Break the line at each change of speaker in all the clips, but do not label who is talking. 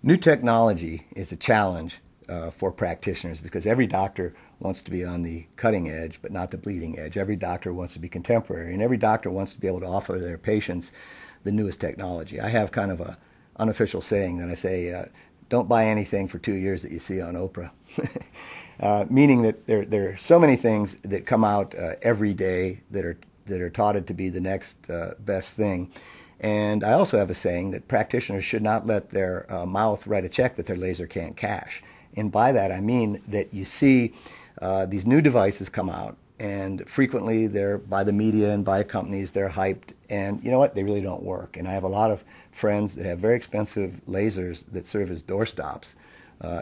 New technology is a challenge for practitioners because every doctor wants to be on the cutting edge, but not the bleeding edge. Every doctor wants to be contemporary, and every doctor wants to be able to offer their patients the newest technology. I have kind of a unofficial saying that I say, don't buy anything for 2 years that you see on Oprah. Meaning that there are so many things that come out every day that are touted to be the next best thing. And I also have a saying that practitioners should not let their mouth write a check that their laser can't cash. And by that I mean that you see these new devices come out, and frequently they're by the media and by companies, they're hyped, and you know what, they really don't work. And I have a lot of friends that have very expensive lasers that serve as doorstops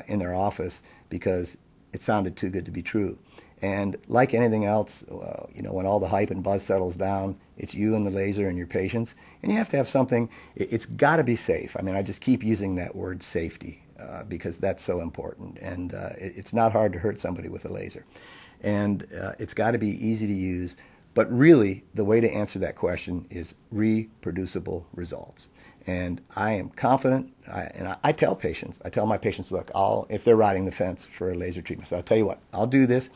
in their office because it sounded too good to be true. And like anything else, when all the hype and buzz settles down, it's you and the laser and your patients. And you have to have something, it's got to be safe. I mean, I just keep using that word safety because that's so important. And it's not hard to hurt somebody with a laser. And it's got to be easy to use. But really, the way to answer that question is reproducible results. And I am confident, and I tell my patients, look, if they're riding the fence for a laser treatment, so I'll tell you what, I'll do this.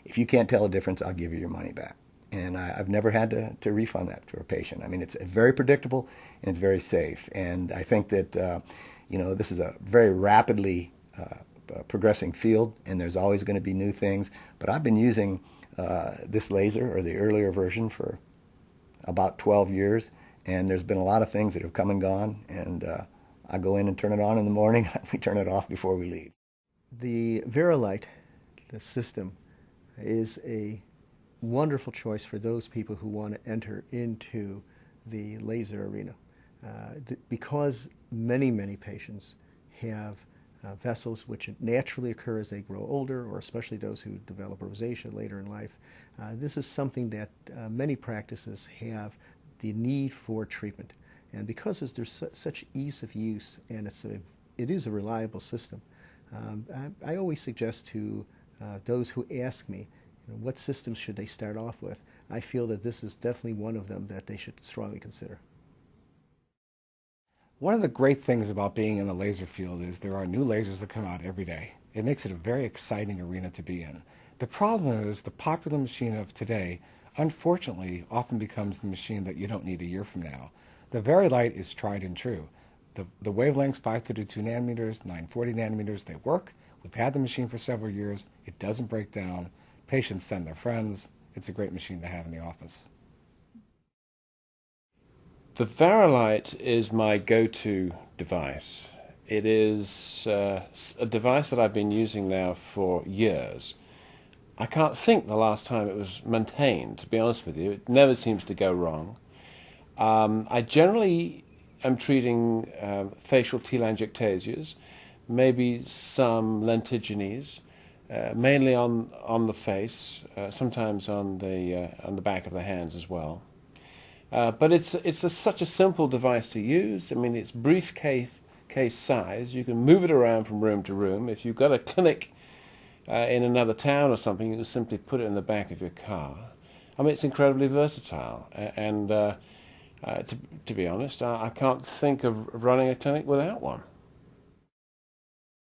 If you can't tell a difference, I'll give you your money back. And I've never had to refund that to a patient. I mean, it's very predictable and it's very safe. And I think that, this is a very rapidly progressing field, and there's always going to be new things. But I've been using this laser, or the earlier version, for about 12 years. And there's been a lot of things that have come and gone. And I go in and turn it on in the morning. We turn it off before we leave.
The VariLite, the system, is a wonderful choice for those people who want to enter into the laser arena. Because many patients have vessels which naturally occur as they grow older, or especially those who develop rosacea later in life. This is something that many practices have the need for treatment. And because there's such ease of use, and it is a reliable system, I always suggest to those who ask me, what systems should they start off with, I feel that this is definitely one of them that they should strongly consider.
One of the great things about being in the laser field is there are new lasers that come out every day. It makes it a very exciting arena to be in. The problem is the popular machine of today, unfortunately, often becomes the machine that you don't need a year from now. The VariLite is tried and true. The wavelengths, 532 nanometers, 940 nanometers, they work. We've had the machine for several years. It doesn't break down. Patients send their friends. It's a great machine to have in the office.
The VariLite is my go-to device. It is a device that I've been using now for years. I can't think the last time it was maintained, to be honest with you. It never seems to go wrong. I generally am treating facial telangiectasias, maybe some lentiginous, mainly on the face, sometimes on the back of the hands as well. But it's such a simple device to use. I mean, it's briefcase size. You can move it around from room to room. If you've got a clinic in another town or something, you can simply put it in the back of your car. I mean, it's incredibly versatile. And to be honest, I can't think of running a clinic without one.